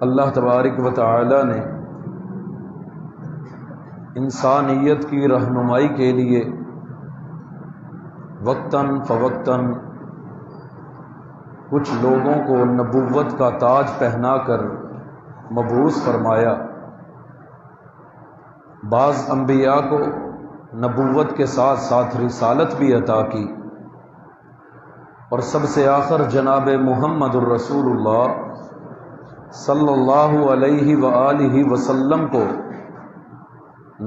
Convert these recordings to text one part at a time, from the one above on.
اللہ تبارک و تعالی نے انسانیت کی رہنمائی کے لیے وقتاً فوقتاً کچھ لوگوں کو نبوت کا تاج پہنا کر مبعوث فرمایا۔ بعض انبیاء کو نبوت کے ساتھ ساتھ رسالت بھی عطا کی، اور سب سے آخر جناب محمد الرسول اللہ صلی اللہ علیہ وآلہ وسلم کو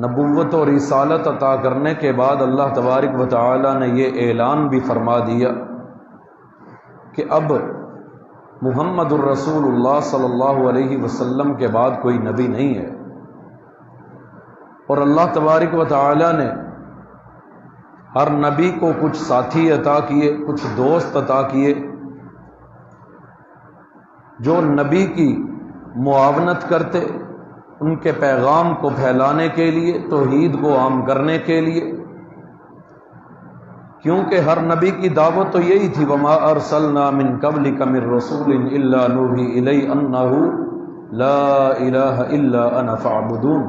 نبوت و رسالت عطا کرنے کے بعد اللہ تبارک و تعالی نے یہ اعلان بھی فرما دیا کہ اب محمد الرسول اللہ صلی اللہ علیہ وسلم کے بعد کوئی نبی نہیں ہے۔ اور اللہ تبارک و تعالی نے ہر نبی کو کچھ ساتھی عطا کیے، کچھ دوست عطا کیے جو نبی کی معاونت کرتے، ان کے پیغام کو پھیلانے کے لیے، توحید کو عام کرنے کے لیے، کیونکہ ہر نبی کی دعوت تو یہی تھی وما ارسلنا من قبلک من رسول الا نوحی الی انہ لا الہ الا انا فاعبدون۔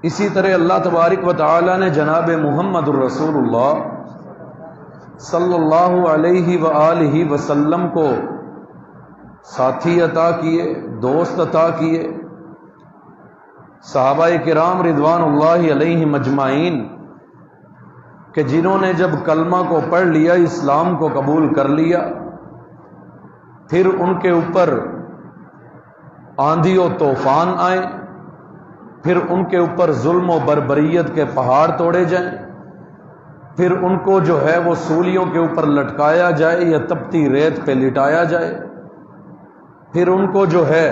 اسی طرح اللہ تبارک و تعالی نے جناب محمد الرسول اللہ صلی اللہ علیہ وآلہ وسلم کو ساتھی عطا کیے، دوست عطا کیے، صحابہ کرام رضوان اللہ علیہم اجمعین کہ جنہوں نے جب کلمہ کو پڑھ لیا، اسلام کو قبول کر لیا، پھر ان کے اوپر آندھی و طوفان آئے، پھر ان کے اوپر ظلم و بربریت کے پہاڑ توڑے جائیں، پھر ان کو جو ہے وہ سولیوں کے اوپر لٹکایا جائے یا تپتی ریت پہ لٹایا جائے، پھر ان کو جو ہے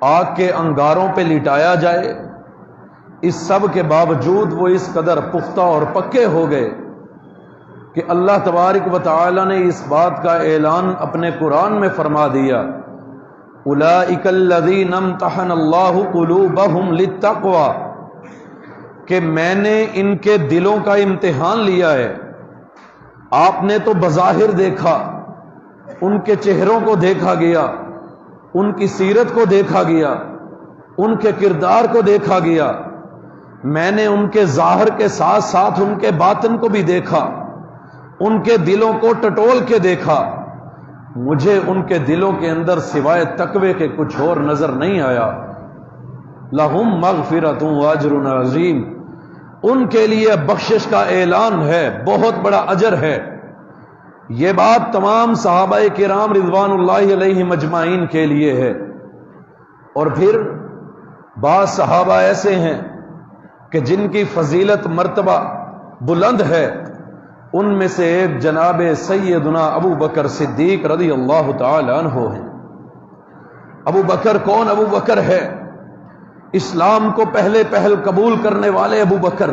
آگ کے انگاروں پہ لٹایا جائے، اس سب کے باوجود وہ اس قدر پختہ اور پکے ہو گئے کہ اللہ تبارک و تعالی نے اس بات کا اعلان اپنے قرآن میں فرما دیا اولئک الذین امتحن اللہ قلوبہم للتقوی، کہ میں نے ان کے دلوں کا امتحان لیا ہے۔ آپ نے تو بظاہر دیکھا، ان کے چہروں کو دیکھا گیا، ان کی سیرت کو دیکھا گیا، ان کے کردار کو دیکھا گیا، میں نے ان کے ظاہر کے ساتھ ساتھ ان کے باطن کو بھی دیکھا، ان کے دلوں کو ٹٹول کے دیکھا، مجھے ان کے دلوں کے اندر سوائے تقوی کے کچھ اور نظر نہیں آیا۔ لہم مغفرۃ واجر عظیم، ان کے لیے بخشش کا اعلان ہے، بہت بڑا اجر ہے۔ یہ بات تمام صحابہ کرام رضوان اللہ علیہم اجمعین کے لیے ہے۔ اور پھر بعض صحابہ ایسے ہیں کہ جن کی فضیلت مرتبہ بلند ہے، ان میں سے ایک جناب سیدنا ابو بکر صدیق رضی اللہ تعالی عنہ ہیں۔ ابو بکر کون ابو بکر ہے؟ اسلام کو پہلے پہل قبول کرنے والے ابو بکر۔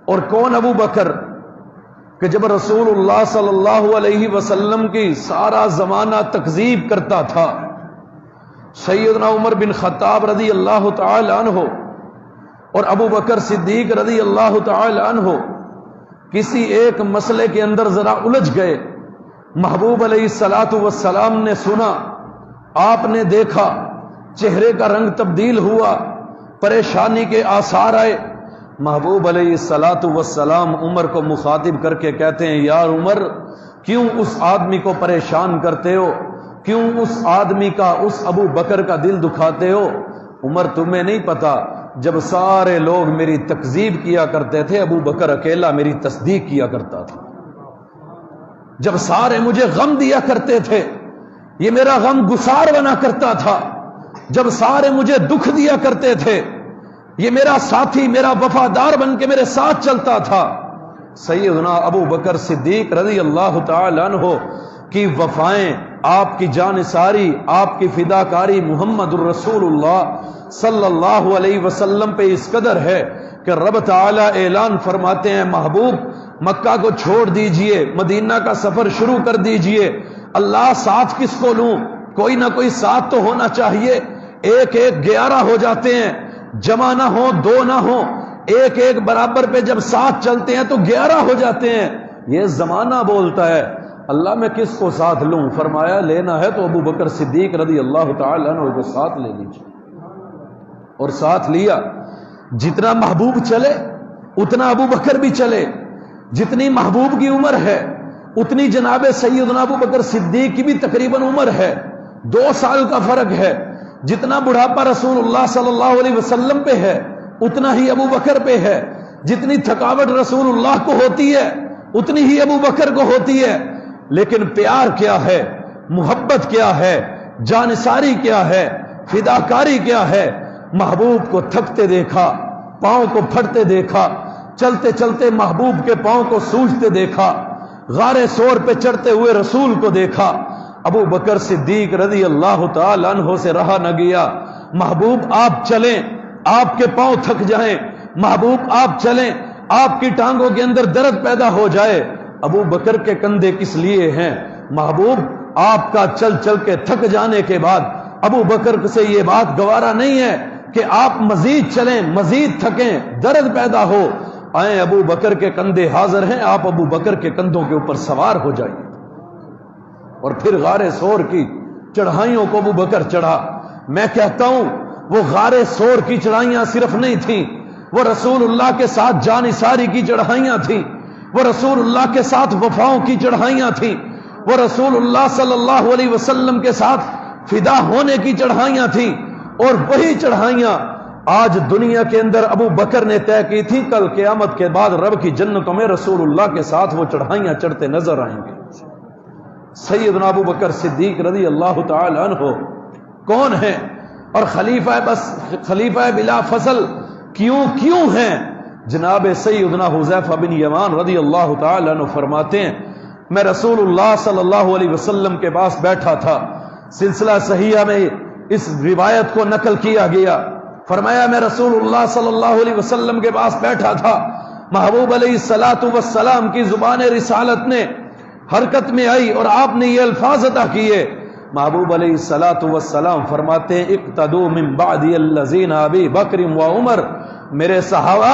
اور کون ابو بکر؟ کہ جب رسول اللہ صلی اللہ علیہ وسلم کی سارا زمانہ تکذیب کرتا تھا، سیدنا عمر بن خطاب رضی اللہ تعالی عنہ اور ابو بکر صدیق رضی اللہ تعالی عنہ کسی ایک مسئلے کے اندر ذرا الجھ گئے، محبوب علیہ الصلوۃ والسلام نے سنا، آپ نے دیکھا، چہرے کا رنگ تبدیل ہوا، پریشانی کے آثار آئے، محبوب علیہ الصلوۃ والسلام عمر کو مخاطب کر کے کہتے ہیں یار عمر، کیوں اس آدمی کو پریشان کرتے ہو، کیوں اس آدمی کا، اس ابو بکر کا دل دکھاتے ہو؟ عمر تمہیں نہیں پتا، جب سارے لوگ میری تکذیب کیا کرتے تھے، ابو بکر اکیلا میری تصدیق کیا کرتا تھا۔ جب سارے مجھے غم دیا کرتے تھے، یہ میرا غم گسار بنا کرتا تھا۔ جب سارے مجھے دکھ دیا کرتے تھے، یہ میرا ساتھی، میرا وفادار بن کے میرے ساتھ چلتا تھا۔ سیدنا ابو بکر صدیق رضی اللہ تعالی عنہ کی وفائیں، آپ کی جانثاری، آپ کی فداکاری محمد الرسول اللہ صلی اللہ علیہ وسلم پہ اس قدر ہے کہ رب تعالی اعلان فرماتے ہیں محبوب مکہ کو چھوڑ دیجئے، مدینہ کا سفر شروع کر دیجئے۔ اللہ ساتھ کس کو لوں؟ کوئی نہ کوئی ساتھ تو ہونا چاہیے۔ ایک ایک 11 ہو جاتے ہیں، جمع نہ ہو، دو نہ ہو، ایک ایک برابر پہ جب ساتھ چلتے ہیں تو 11 ہو جاتے ہیں۔ یہ زمانہ بولتا ہے۔ اللہ میں کس کو ساتھ لوں؟ فرمایا لینا ہے تو ابو بکر صدیق رضی اللہ تعالی عنہ کو ساتھ لے لیجیے، اور ساتھ لیا۔ جتنا محبوب چلے اتنا ابو بکر بھی چلے، جتنی محبوب کی عمر ہے اتنی جناب سیدنا ابو بکر صدیق کی بھی تقریباً عمر ہے، 2 سال کا فرق ہے۔ جتنا بڑھاپا رسول اللہ صلی اللہ علیہ وسلم پہ ہے اتنا ہی ابو بکر پہ ہے، جتنی تھکاوٹ رسول اللہ کو ہوتی ہے اتنی ہی ابو بکر کو ہوتی ہے، لیکن پیار کیا ہے، محبت کیا ہے، جانثاری کیا ہے، فداکاری کیا ہے۔ محبوب کو تھکتے دیکھا، پاؤں کو پھٹتے دیکھا، چلتے چلتے محبوب کے پاؤں کو سوجتے دیکھا، غار سور پہ چڑھتے ہوئے رسول کو دیکھا۔ ابو بکر صدیق رضی اللہ تعالی عنہ سے رہا نہ گیا، محبوب آپ چلیں، آپ کے پاؤں تھک جائیں، محبوب آپ چلیں، آپ کی ٹانگوں کے اندر درد پیدا ہو جائے، ابو بکر کے کندھے کس لیے ہیں؟ محبوب آپ کا چل چل کے تھک جانے کے بعد ابو بکر سے یہ بات گوارا نہیں ہے کہ آپ مزید چلیں، مزید تھکیں، درد پیدا ہو، آئیں ابو بکر کے کندھے حاضر ہیں، آپ ابو بکر کے کندھوں کے اوپر سوار ہو جائیے۔ اور پھر غار سور کی چڑھائیوں کو ابو بکر چڑھا۔ میں کہتا ہوں وہ غار سور کی چڑھائیاں صرف نہیں تھیں، وہ رسول اللہ کے ساتھ جانثاری کی چڑھائیاں تھیں، وہ رسول اللہ کے ساتھ وفاؤں کی چڑھائیاں تھیں، وہ رسول اللہ صلی اللہ علیہ وسلم کے ساتھ فدا ہونے کی چڑھائیاں تھیں، اور وہی چڑھائیاں آج دنیا کے اندر ابو بکر نے طے کی تھی، کل قیامت کے بعد رب کی جنتوں میں رسول اللہ کے ساتھ وہ چڑھائیاں چڑھتے نظر آئیں گے۔ سیدنا ابو بکر صدیق رضی اللہ تعالی عنہ کون ہیں اور خلیفہ بلا فصل کیوں ہیں؟ جناب سیدنا حذیفہ بن یمان رضی اللہ تعالی عنہ فرماتے ہیں میں رسول اللہ صلی اللہ علیہ وسلم کے پاس بیٹھا تھا، سلسلہ صحیحہ میں اس روایت کو نقل کیا گیا، فرمایا میں رسول اللہ صلی اللہ علیہ وسلم کے پاس بیٹھا تھا، محبوب علیہ الصلوۃ والسلام کی زبان رسالت نے حرکت میں آئی اور آپ نے یہ الفاظ عطا کیے۔ محبوب علیہ الصلوۃ والسلام فرماتے ہیں اقتدوا من بعدی الذین ابی بکر و عمر، میرے صحابہ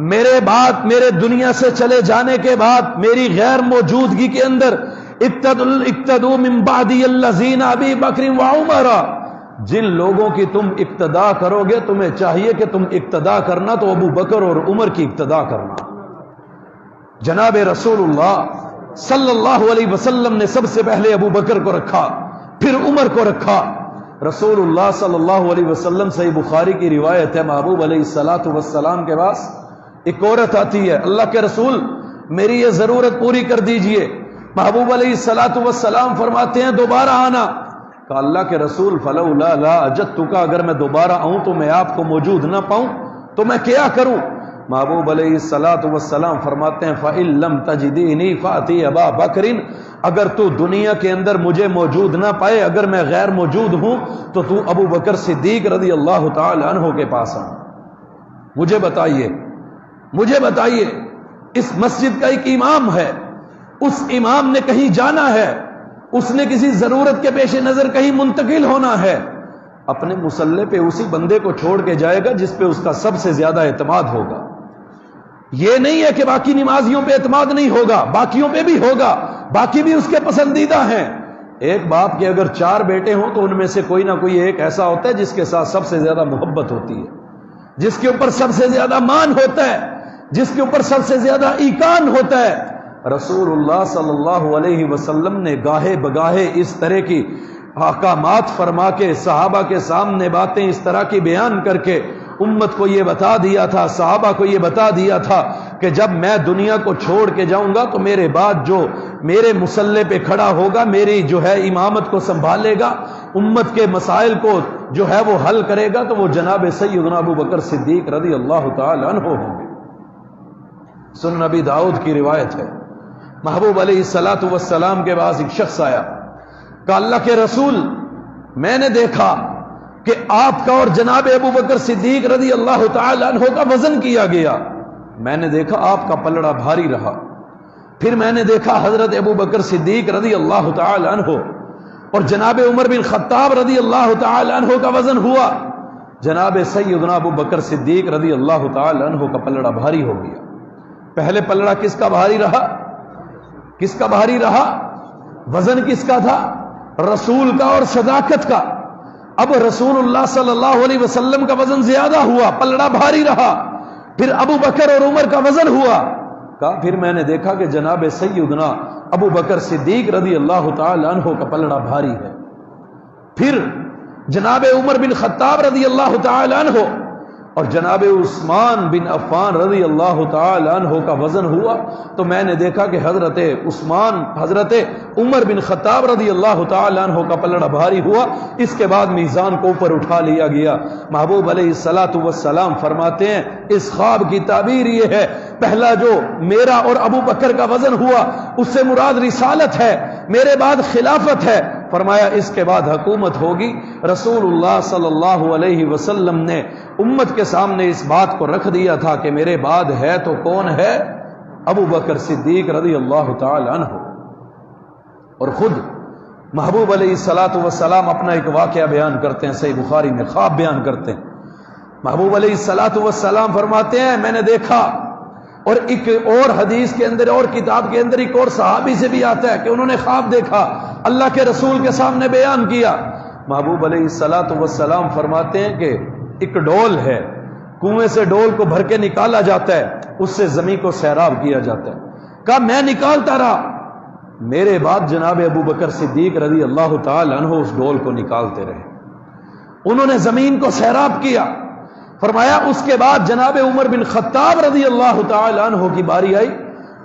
میرے بعد، میرے دنیا سے چلے جانے کے بعد، میری غیر موجودگی کے اندر اقتدوا من بعدی الذین ابی بکر و عمر، جن لوگوں کی تم اقتدا کرو گے تمہیں چاہیے کہ تم اقتدا کرنا تو ابو بکر اور عمر کی اقتدا کرنا۔ جناب رسول اللہ صلی اللہ علیہ وسلم نے سب سے پہلے ابو بکر کو رکھا، پھر عمر کو رکھا۔ رسول اللہ صلی اللہ علیہ وسلم صحیح بخاری کی روایت ہے، محبوب علیہ الصلوۃ والسلام کے پاس ایک عورت آتی ہے، اللہ کے رسول میری یہ ضرورت پوری کر دیجئے۔ محبوب علیہ الصلوۃ والسلام فرماتے ہیں دوبارہ آنا۔ کہا اللہ کے رسول فلولا لا اجدتک، اگر میں دوبارہ آؤں تو میں آپ کو موجود نہ پاؤں تو میں کیا کروں؟ محبوب علیہ الصلوۃ والسلام فرماتے ہیں فإن لم تجدینی فأتی ابا بکر، اگر تو دنیا کے اندر مجھے موجود نہ پائے، اگر میں غیر موجود ہوں تو تو ابو بکر صدیق رضی اللہ تعالی عنہ کے پاس آ۔ مجھے بتائیے اس مسجد کا ایک امام ہے، اس امام نے کہیں جانا ہے، اس نے کسی ضرورت کے پیش نظر کہیں منتقل ہونا ہے، اپنے مصلے پہ اسی بندے کو چھوڑ کے جائے گا جس پہ اس کا سب سے زیادہ اعتماد ہوگا۔ یہ نہیں ہے کہ باقی نمازیوں پہ اعتماد نہیں ہوگا، باقیوں پہ بھی ہوگا، باقی بھی اس کے پسندیدہ ہیں۔ ایک باپ کے اگر 4 بیٹے ہوں تو ان میں سے کوئی نہ کوئی ایک ایسا ہوتا ہے جس کے ساتھ سب سے زیادہ محبت ہوتی ہے، جس کے اوپر سب سے زیادہ مان ہوتا ہے، جس کے اوپر سب سے زیادہ ایقان ہوتا ہے۔ رسول اللہ صلی اللہ علیہ وسلم نے گاہے بگاہے اس طرح کی احکامات فرما کے صحابہ کے سامنے باتیں اس طرح کی بیان کر کے امت کو یہ بتا دیا تھا، صحابہ کو یہ بتا دیا تھا کہ جب میں دنیا کو چھوڑ کے جاؤں گا تو میرے بعد جو میرے مصلے پہ کھڑا ہوگا، میری جو ہے امامت کو سنبھالے گا، امت کے مسائل کو جو ہے وہ حل کرے گا، تو وہ جناب سیدنا ابو بکر صدیق رضی اللہ تعالی عنہ ہوں گے۔ سنن نبی داؤد کی روایت ہے، محبوب علیہ الصلوۃ والسلام کے پاس ایک شخص آیا، کہا اللہ کے رسول میں نے دیکھا کہ آپ کا اور جناب ابو بکر صدیق رضی اللہ تعالی عنہ کا وزن کیا گیا، میں نے دیکھا آپ کا پلڑا بھاری رہا، پھر میں نے دیکھا حضرت ابو بکر صدیق رضی اللہ تعالی عنہ اور جناب عمر بن خطاب رضی اللہ تعالی عنہ کا وزن ہوا، جناب سیدنا ابو بکر صدیق رضی اللہ تعالی عنہ کا پلڑا بھاری ہو گیا۔ پہلے پلڑا کس کا بھاری رہا؟ کس کا بھاری رہا؟ وزن کس کا تھا؟ رسول کا اور صداقت کا۔ اب رسول اللہ صلی اللہ علیہ وسلم کا وزن زیادہ ہوا، پلڑا بھاری رہا، پھر ابو بکر اور عمر کا وزن ہوا۔ کہا پھر میں نے دیکھا کہ جناب سیدنا ابو بکر صدیق رضی اللہ تعالی عنہ کا پلڑا بھاری ہے، پھر جناب عمر بن خطاب رضی اللہ تعالی عنہ اور جناب عثمان بن عفان رضی اللہ تعالی عنہ کا وزن ہوا، تو میں نے دیکھا کہ حضرت عمر بن خطاب رضی اللہ تعالی عنہ کا پلڑا بھاری ہوا۔ اس کے بعد میزان کو اوپر اٹھا لیا گیا۔ محبوب علیہ الصلوۃ والسلام فرماتے ہیں اس خواب کی تعبیر یہ ہے، پہلا جو میرا اور ابو بکر کا وزن ہوا اس سے مراد رسالت ہے، میرے بعد خلافت ہے۔ فرمایا اس کے بعد حکومت ہوگی۔ رسول اللہ صلی اللہ علیہ وسلم نے امت کے سامنے اس بات کو رکھ دیا تھا کہ میرے بعد ہے تو کون ہے؟ ابو بکر صدیق رضی اللہ تعالی عنہ۔ اور خود محبوب علیہ الصلوۃ والسلام اپنا ایک واقعہ بیان کرتے ہیں، صحیح بخاری میں خواب بیان کرتے ہیں۔ محبوب علیہ الصلوۃ والسلام فرماتے ہیں میں نے دیکھا، اور ایک اور حدیث کے اندر اور کتاب کے اندر ایک اور صحابی سے بھی آتا ہے کہ انہوں نے خواب دیکھا، اللہ کے رسول کے سامنے بیان کیا۔ محبوب علیہ الصلوۃ والسلام فرماتے ہیں کہ ایک ڈول ہے، کنویں سے ڈول کو بھر کے نکالا جاتا ہے، اس سے زمین کو سیراب کیا جاتا ہے۔ کہا میں نکالتا رہا، میرے بعد جناب ابو بکر صدیق رضی اللہ تعالی عنہ اس ڈول کو نکالتے رہے، انہوں نے زمین کو سیراب کیا۔ فرمایا اس کے بعد جناب عمر بن خطاب رضی اللہ تعالی عنہ کی باری آئی،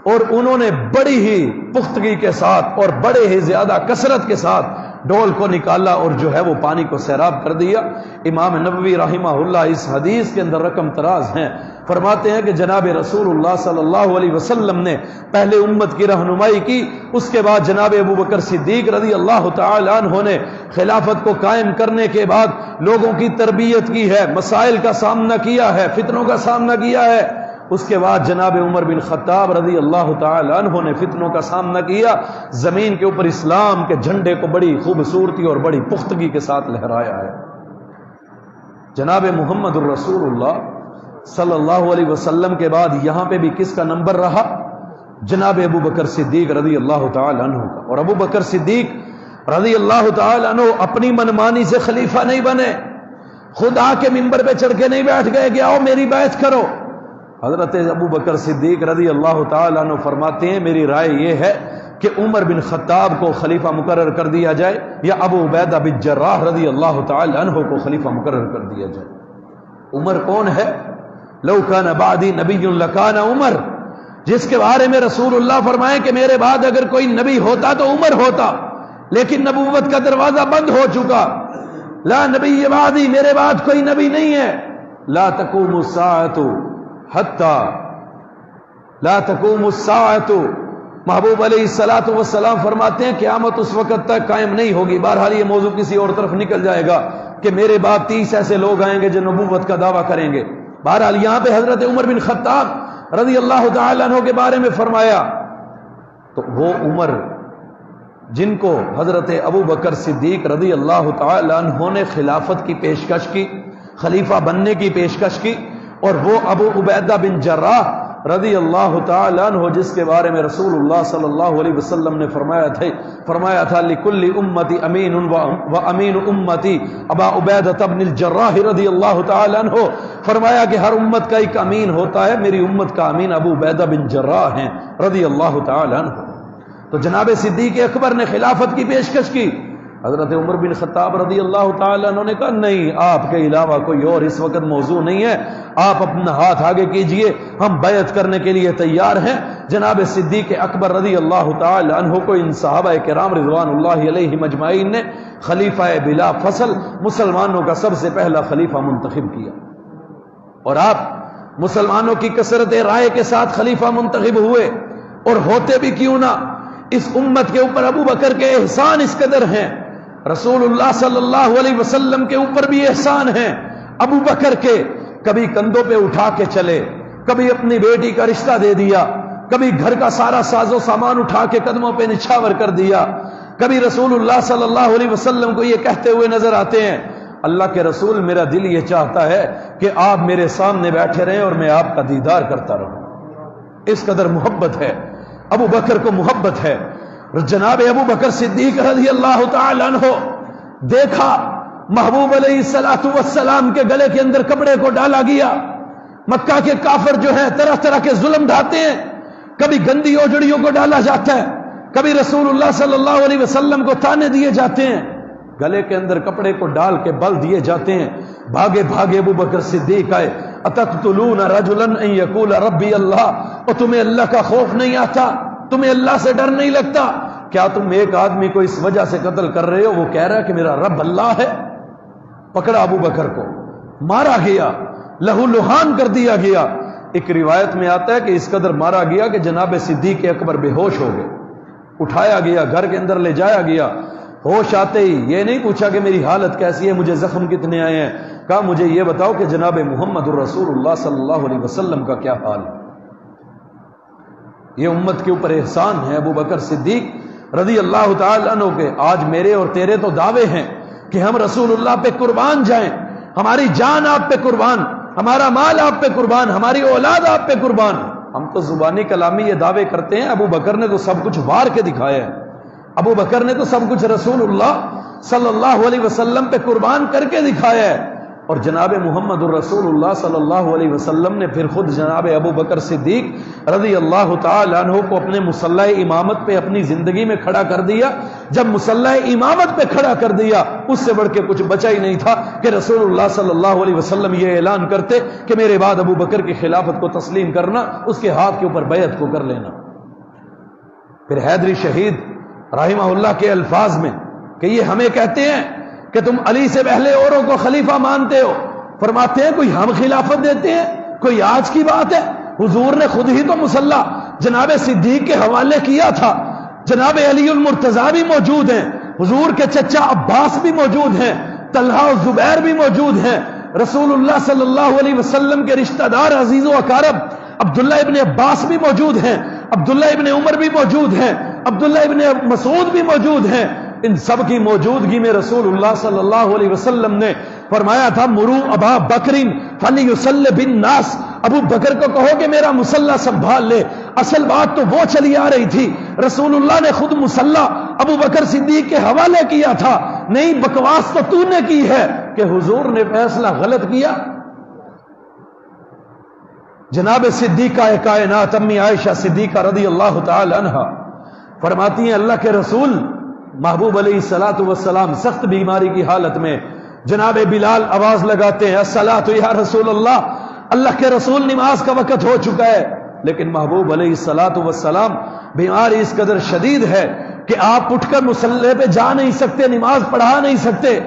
اور انہوں نے بڑی ہی پختگی کے ساتھ اور بڑے ہی زیادہ کثرت کے ساتھ ڈول کو نکالا اور جو ہے وہ پانی کو سیراب کر دیا۔ امام نبوی رحمہ اللہ اس حدیث کے اندر رقم تراز ہیں، فرماتے ہیں کہ جناب رسول اللہ صلی اللہ علیہ وسلم نے پہلے امت کی رہنمائی کی، اس کے بعد جناب ابو بکر صدیق رضی اللہ تعالی عنہ نے خلافت کو قائم کرنے کے بعد لوگوں کی تربیت کی ہے، مسائل کا سامنا کیا ہے، فتنوں کا سامنا کیا ہے۔ اس کے بعد جناب عمر بن خطاب رضی اللہ تعالی عنہ نے فتنوں کا سامنا کیا، زمین کے اوپر اسلام کے جھنڈے کو بڑی خوبصورتی اور بڑی پختگی کے ساتھ لہرایا ہے۔ جناب محمد الرسول اللہ صلی اللہ علیہ وسلم کے بعد یہاں پہ بھی کس کا نمبر رہا؟ جناب ابو بکر صدیق رضی اللہ تعالی عنہ کا۔ اور ابو بکر صدیق رضی اللہ تعالی عنہ اپنی منمانی سے خلیفہ نہیں بنے، خود آ کے ممبر پہ چڑھ کے نہیں بیٹھ گئے کہ آؤ میری بیعت کرو۔ حضرت ابو بکر صدیق رضی اللہ تعالی عنہ فرماتے ہیں میری رائے یہ ہے کہ عمر بن خطاب کو خلیفہ مقرر کر دیا جائے یا ابو عبیدہ بن جراح رضی اللہ تعالی عنہ کو خلیفہ مقرر کر دیا جائے۔ عمر کون ہے؟ لو کان بعدی نبی لکان عمر، جس کے بارے میں رسول اللہ فرمائے کہ میرے بعد اگر کوئی نبی ہوتا تو عمر ہوتا، لیکن نبوت کا دروازہ بند ہو چکا، لا نبی بعدی، میرے بعد کوئی نبی نہیں ہے۔ لا تقوم الساعۃ حتی لا تقوم الساعۃ، محبوب علیہ الصلوۃ والسلام فرماتے ہیں قیامت اس وقت تک قائم نہیں ہوگی۔ بہرحال یہ موضوع کسی اور طرف نکل جائے گا کہ میرے بعد 30 ایسے لوگ آئیں گے جو نبوت کا دعویٰ کریں گے۔ بہرحال یہاں پہ حضرت عمر بن خطاب رضی اللہ تعالی عنہ کے بارے میں فرمایا، تو وہ عمر جن کو حضرت ابو بکر صدیق رضی اللہ تعالی عنہ نے خلافت کی پیشکش کی، خلیفہ بننے کی پیشکش کی، اور وہ ابو عبیدہ بن جراح رضی اللہ تعالی عنہ جس کے بارے میں رسول اللہ صلی اللہ علیہ وسلم نے فرمایا تھا لکل امتی امین و امین امتی ابا عبیدہ بن الجراح رضی اللہ تعالی عنہ، فرمایا کہ ہر امت کا ایک امین ہوتا ہے، میری امت کا امین ابو عبیدہ بن جراح ہیں رضی اللہ تعالی عنہ۔ تو جناب صدیق اکبر نے خلافت کی پیشکش کی، حضرت عمر بن خطاب رضی اللہ تعالی عنہ نے کہا نہیں، آپ کے علاوہ کوئی اور اس وقت موضوع نہیں ہے، آپ اپنا ہاتھ آگے کیجئے، ہم بیعت کرنے کے لیے تیار ہیں۔ جناب صدیق اکبر رضی اللہ تعالی عنہ کو ان صحابہ کرام رضوان اللہ علیہم اجمعین نے خلیفہ بلا فصل، مسلمانوں کا سب سے پہلا خلیفہ منتخب کیا، اور آپ مسلمانوں کی کثرت رائے کے ساتھ خلیفہ منتخب ہوئے، اور ہوتے بھی کیوں نہ، اس امت کے اوپر ابو بکر کے احسان اس قدر ہیں، رسول اللہ صلی اللہ علیہ وسلم کے اوپر بھی احسان ہیں ابو بکر کے، کبھی کندھوں پہ اٹھا کے چلے، کبھی اپنی بیٹی کا رشتہ دے دیا، کبھی گھر کا سارا ساز و سامان اٹھا کے قدموں پہ نچھاور کر دیا، کبھی رسول اللہ صلی اللہ علیہ وسلم کو یہ کہتے ہوئے نظر آتے ہیں اللہ کے رسول میرا دل یہ چاہتا ہے کہ آپ میرے سامنے بیٹھے رہیں اور میں آپ کا دیدار کرتا رہوں۔ اس قدر محبت ہے ابو بکر کو، محبت ہے۔ جناب ابو بکر صدیق رضی اللہ تعالی عنہ دیکھا محبوب علیہ الصلوۃ والسلام کے گلے کے اندر کپڑے کو ڈالا گیا. مکہ کے کافر جو ہیں طرح طرح کے ظلم ڈھاتے ہیں، کبھی گندی اوجڑیوں کو ڈالا جاتا ہے، کبھی رسول اللہ صلی اللہ علیہ وسلم کو تانے دیے جاتے ہیں، گلے کے اندر کپڑے کو ڈال کے بل دیے جاتے ہیں. بھاگے بھاگے ابو بکر صدیق آئے. اتقتلون رجلا ان یقول ربی اللہ، اور تمہیں اللہ کا خوف نہیں آتا؟ تمہیں اللہ سے ڈر نہیں لگتا؟ کیا تم ایک آدمی کو اس وجہ سے قتل کر رہے ہو وہ کہہ رہا ہے کہ میرا رب اللہ ہے؟ پکڑا ابو بکر کو، مارا گیا، لہو لہان کر دیا گیا. ایک روایت میں آتا ہے کہ اس قدر مارا گیا کہ جناب صدیق اکبر بے ہوش ہو گئے. اٹھایا گیا، گھر کے اندر لے جایا گیا. ہوش آتے ہی یہ نہیں پوچھا کہ میری حالت کیسی ہے، مجھے زخم کتنے آئے ہیں. کہا مجھے یہ بتاؤ کہ جناب محمد الرسول اللہ صلی اللہ علیہ وسلم کا کیا حال ہے. یہ امت کے اوپر احسان ہے ابو بکر صدیق رضی اللہ تعالی عنہ کے. آج میرے اور تیرے تو دعوے ہیں کہ ہم رسول اللہ پہ قربان جائیں، ہماری جان آپ پہ قربان، ہمارا مال آپ پہ قربان، ہماری اولاد آپ پہ قربان. ہم تو زبانی کلامی یہ دعوے کرتے ہیں. ابو بکر نے تو سب کچھ وار کے دکھایا ہے. ابو بکر نے تو سب کچھ رسول اللہ صلی اللہ علیہ وسلم پہ قربان کر کے دکھایا ہے. اور جناب محمد الرسول اللہ صلی اللہ علیہ وسلم نے پھر خود جناب ابو بکر صدیق رضی اللہ تعالی عنہ کو اپنے مصلی امامت پہ اپنی زندگی میں کھڑا کر دیا. جب مصلی امامت پہ کھڑا کر دیا اس سے بڑھ کے کچھ بچا ہی نہیں تھا کہ رسول اللہ صلی اللہ علیہ وسلم یہ اعلان کرتے کہ میرے بعد ابو بکر کی خلافت کو تسلیم کرنا، اس کے ہاتھ کے اوپر بیعت کو کر لینا. پھر حیدری شہید رحمہ اللہ کے الفاظ میں کہ یہ ہمیں کہتے ہیں کہ تم علی سے پہلے اوروں کو خلیفہ مانتے ہو. فرماتے ہیں کوئی ہم خلافت دیتے ہیں؟ کوئی آج کی بات ہے؟ حضور نے خود ہی تو مصلی جناب صدیق کے حوالے کیا تھا. جناب علی المرتضیٰ بھی موجود ہیں، حضور کے چچا عباس بھی موجود ہیں، طلحہ و زبیر بھی موجود ہیں، رسول اللہ صلی اللہ علیہ وسلم کے رشتہ دار عزیز و اقارب عبداللہ ابن عباس بھی موجود ہیں، عبداللہ ابن عمر بھی موجود ہیں، عبداللہ ابن مسعود بھی موجود ہیں. ان سب کی موجودگی میں رسول اللہ صلی اللہ علیہ وسلم نے فرمایا تھا مرو ابا بکرین فلیصلی بالناس، ابو بکر کو کہو کہ میرا مصلی سنبھال لے. اصل بات تو وہ چلی آ رہی تھی، رسول اللہ نے خود مصلی ابو بکر صدیق کے حوالے کیا تھا. نہیں، بکواس تو نے کی ہے کہ حضور نے فیصلہ غلط کیا. جناب صدیقہ کائنات امی عائشہ صدیقہ رضی اللہ تعالی عنہا فرماتی ہیں اللہ کے رسول محبوب علیہ الصلوۃ والسلام سخت بیماری کی حالت میں، جناب بلال آواز لگاتے ہیں الصلاۃ یا رسول اللہ، اللہ کے رسول نماز کا وقت ہو چکا ہے. لیکن محبوب علیہ الصلوۃ والسلام بیماری اس قدر شدید ہے کہ آپ اٹھ کر مصلی پہ جا نہیں سکتے، نماز پڑھا نہیں سکتے.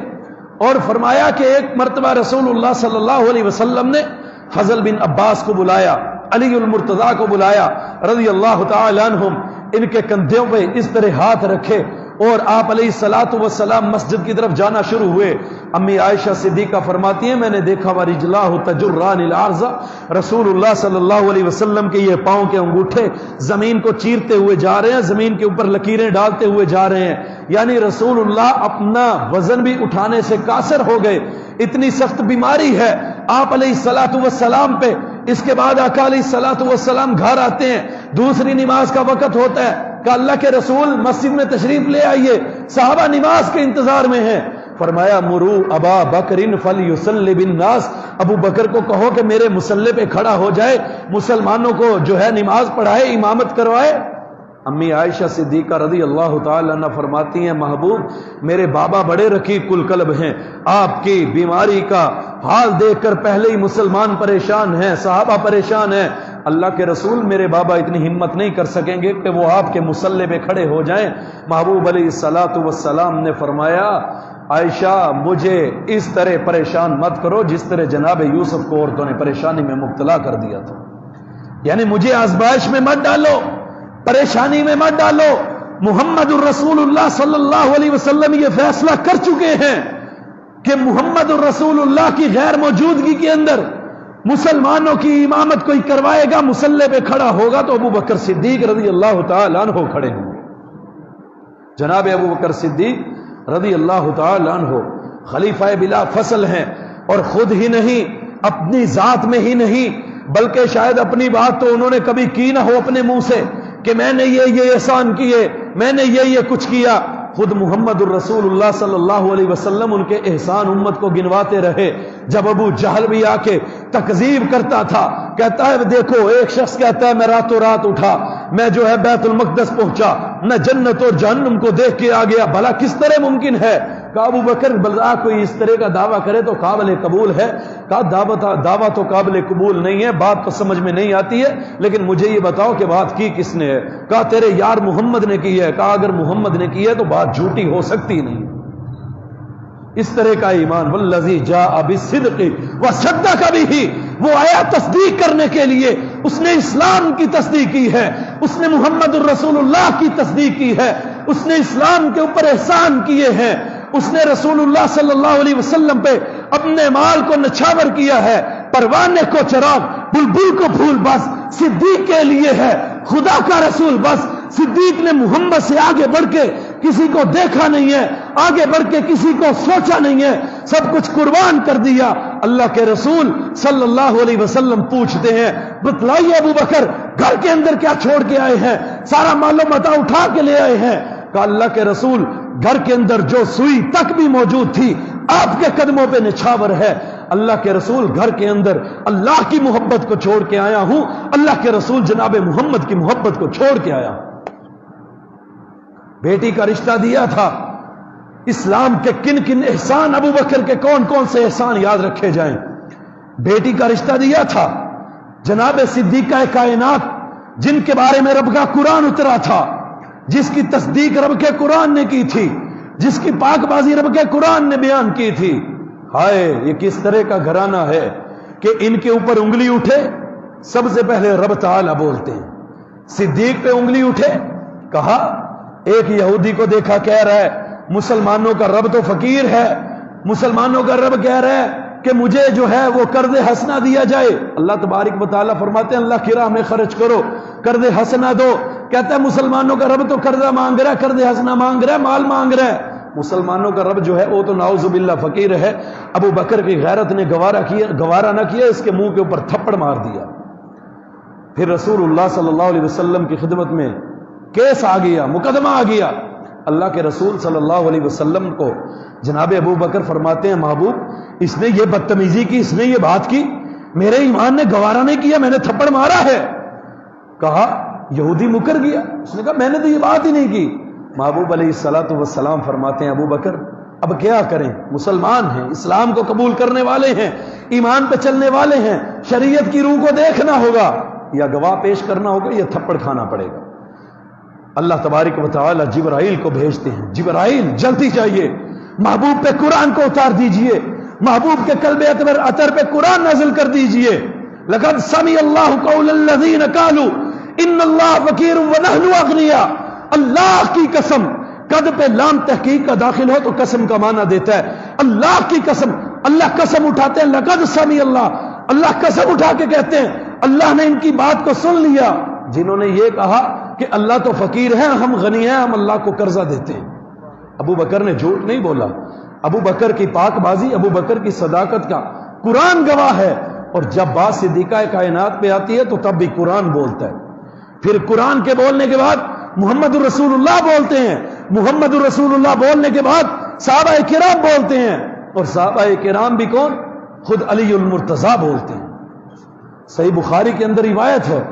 اور فرمایا کہ ایک مرتبہ رسول اللہ صلی اللہ علیہ وسلم نے فضل بن عباس کو بلایا، علی المرتضیٰ کو بلایا رضی اللہ تعالی عنہم. ان کے کندھوں پہ اس طرح ہاتھ رکھے اور آپ علیہ الصلوۃ والسلام مسجد کی طرف جانا شروع ہوئے. امی عائشہ صدیقہ فرماتی ہیں میں نے دیکھا ورجلاہ تجران الارض، رسول اللہ صلی اللہ علیہ وسلم کے یہ پاؤں کے انگوٹھے زمین کو چیرتے ہوئے جا رہے ہیں، زمین کے اوپر لکیریں ڈالتے ہوئے جا رہے ہیں. یعنی رسول اللہ اپنا وزن بھی اٹھانے سے قاصر ہو گئے، اتنی سخت بیماری ہے آپ علیہ الصلوۃ والسلام پہ. اس کے بعد آقا علیہ الصلوۃ والسلام گھر آتے ہیں، دوسری نماز کا وقت ہوتا ہے کہ اللہ کے رسول مسجد میں تشریف لے آئیے، صحابہ نماز کے انتظار میں ہیں. فرمایا مرو ابا بکرن فلیصلی بالناس، ابو بکر کو کہو کہ میرے مصلی پہ کھڑا ہو جائے، مسلمانوں کو جو ہے نماز پڑھائے، امامت کروائے. امی عائشہ صدیقہ رضی اللہ تعالی عنہ فرماتی ہیں محبوب میرے بابا بڑے رقیق القلب ہیں، آپ کی بیماری کا حال دیکھ کر پہلے ہی مسلمان پریشان ہیں، صحابہ پریشان ہیں. اللہ کے رسول میرے بابا اتنی ہمت نہیں کر سکیں گے کہ وہ آپ کے مصلی پہ کھڑے ہو جائیں. محبوب علیہ الصلوۃ والسلام نے فرمایا عائشہ مجھے اس طرح پریشان مت کرو جس طرح جناب یوسف کو عورتوں نے پریشانی میں مبتلا کر دیا تھا. یعنی مجھے آزمائش میں مت ڈالو، پریشانی میں مت ڈالو. محمد الرسول اللہ صلی اللہ علیہ وسلم یہ فیصلہ کر چکے ہیں کہ محمد الرسول اللہ کی غیر موجودگی کے اندر مسلمانوں کی امامت کوئی کروائے گا، مصلی پہ کھڑا ہوگا تو ابو بکر صدیق رضی اللہ تعالی عنہ کھڑے ہوں گے. جناب ابو بکر صدیق رضی اللہ تعالی عنہ خلیفہ بلا فصل ہیں، اور خود ہی نہیں، اپنی ذات میں ہی نہیں، بلکہ شاید اپنی بات تو انہوں نے کبھی کی نہ ہو اپنے منہ سے کہ میں نے یہ احسان کیے، میں نے یہ کچھ کیا. خود محمد الرسول اللہ صلی اللہ علیہ وسلم ان کے احسان امت کو گنواتے رہے. جب ابو جہل بھی آ کے تکذیب کرتا تھا, کہتا ہے دیکھو ایک شخص کہتا ہے میں راتوں رات اٹھا, میں جو ہے بیت المقدس پہنچا, میں جنت اور جہنم کو دیکھ کے آ گیا, بھلا کس طرح ممکن ہے؟ کہا ابو بکر بلدا کوئی اس طرح کا دعویٰ کرے تو قابل قبول ہے. کہا دعویٰ تو قابل قبول نہیں ہے, بات تو سمجھ میں نہیں آتی ہے, لیکن مجھے یہ بتاؤ کہ بات کی کس نے ہے؟ کہا تیرے یار محمد نے کی ہے. کہا اگر محمد نے کی ہے تو بات جھوٹی ہو سکتی نہیں. اس طرح کا ایمان, والذی جاء بالصدق وصدق بہ, وہ آیا تصدیق کرنے کے لیے, اس نے اسلام کی تصدیق کی ہے, اس نے محمد الرسول اللہ کی تصدیق کی ہے, اس نے اسلام کے اوپر احسان کیے ہیں, اس نے رسول اللہ صلی اللہ علیہ وسلم پہ اپنے مال کو نچھاور کیا ہے, پروانے کو چراغ, بلبل کو پھول, بس صدیق کے لیے ہے, خدا کا رسول. بس صدیق نے محمد سے آگے بڑھ کے کسی کو دیکھا نہیں ہے, آگے بڑھ کے کسی کو سوچا نہیں ہے, سب کچھ قربان کر دیا. اللہ کے رسول صلی اللہ علیہ وسلم پوچھتے ہیں بتلائیے ابو بکر گھر کے اندر کیا چھوڑ کے آئے ہیں؟ سارا مال و متاع اٹھا کے لے آئے ہیں. کہ اللہ کے رسول گھر کے اندر جو سوئی تک بھی موجود تھی آپ کے قدموں پہ نچھاور ہے. اللہ کے رسول گھر کے اندر اللہ کی محبت کو چھوڑ کے آیا ہوں, اللہ کے رسول جناب محمد کی محبت کو چھوڑ کے آیا. بیٹی کا رشتہ دیا تھا, اسلام کے کن کن احسان, ابو بکر کے کون کون سے احسان یاد رکھے جائیں. بیٹی کا رشتہ دیا تھا, جناب صدیقہ کائنات جن کے بارے میں رب کا قرآن اترا تھا, جس کی تصدیق رب کے قرآن نے کی تھی, جس کی پاک بازی رب کے قرآن نے بیان کی تھی. ہائے یہ کس طرح کا گھرانہ ہے کہ ان کے اوپر انگلی اٹھے سب سے پہلے رب تعالی بولتے ہیں. صدیق پہ انگلی اٹھے, کہا ایک یہودی کو دیکھا کہہ رہا ہے مسلمانوں کا رب تو فقیر ہے, مسلمانوں کا رب کہہ رہا ہے کہ مجھے جو ہے وہ قرض حسنہ دیا جائے. اللہ تبارک و تعالیٰ فرماتے ہیں اللہ کی راہ میں خرچ کرو, قرض حسنہ دو. کہتا ہے مسلمانوں کا رب تو قرضہ مانگ رہا ہے, قرض حسنہ مانگ رہا ہے, مال مانگ رہا ہے. مسلمانوں کا رب جو ہے وہ تو نعوذ باللہ فقیر ہے. ابو بکر کی غیرت نے گوارا نہ کیا, اس کے منہ کے اوپر تھپڑ مار دیا. پھر رسول اللہ صلی اللہ علیہ وسلم کی خدمت میں کیس آ گیا, مقدمہ آ گیا. اللہ کے رسول صلی اللہ علیہ وسلم کو جناب ابو بکر فرماتے ہیں محبوب اس نے یہ بدتمیزی کی, اس نے یہ بات کی, میرے ایمان نے گوارا نہیں کیا, میں نے تھپڑ مارا ہے. کہا یہودی مکر گیا, اس نے کہا میں نے تو یہ بات ہی نہیں کی. محبوب علیہ الصلوۃ والسلام فرماتے ہیں ابو بکر اب کیا کریں, مسلمان ہیں, اسلام کو قبول کرنے والے ہیں, ایمان پہ چلنے والے ہیں, شریعت کی روح کو دیکھنا ہوگا یا گواہ پیش کرنا ہوگا یا تھپڑ کھانا پڑے گا. اللہ تبارک و تعالی جبرائیل کو بھیجتے ہیں, جبرائیل جلدی چاہیے محبوب پہ قرآن کو اتار دیجئے, محبوب کے قلب اطہر پہ قرآن نازل کر دیجئے. لقد سمع اللہ قول الذین قالوا ان اللہ فقیر ونحن اغنیاء. اللہ کی قسم, قد پہ لام تحقیق کا داخل ہو تو قسم کا معنی دیتا ہے. اللہ کی قسم, اللہ قسم اٹھاتے ہیں, لقد سمع اللہ, اللہ قسم اٹھا کے کہتے ہیں اللہ نے ان کی بات کو سن لیا جنہوں نے یہ کہا کہ اللہ تو فقیر ہے, ہم غنی ہیں, ہم اللہ کو قرضہ دیتے ہیں. ابو بکر نے جھوٹ نہیں بولا, ابو بکر کی پاک بازی, ابو بکر کی صداقت کا قرآن گواہ ہے. اور جب بات صدیقہ کائنات پہ آتی ہے تو تب بھی قرآن بولتا ہے. پھر قرآن کے بولنے کے بعد محمد الرسول اللہ بولتے ہیں, محمد الرسول اللہ بولنے کے بعد صحابہ کرام بولتے ہیں, اور صحابہ کرام بھی کون, خود علی المرتضیٰ بولتے ہیں. صحیح بخاری کے اندر روایت ہے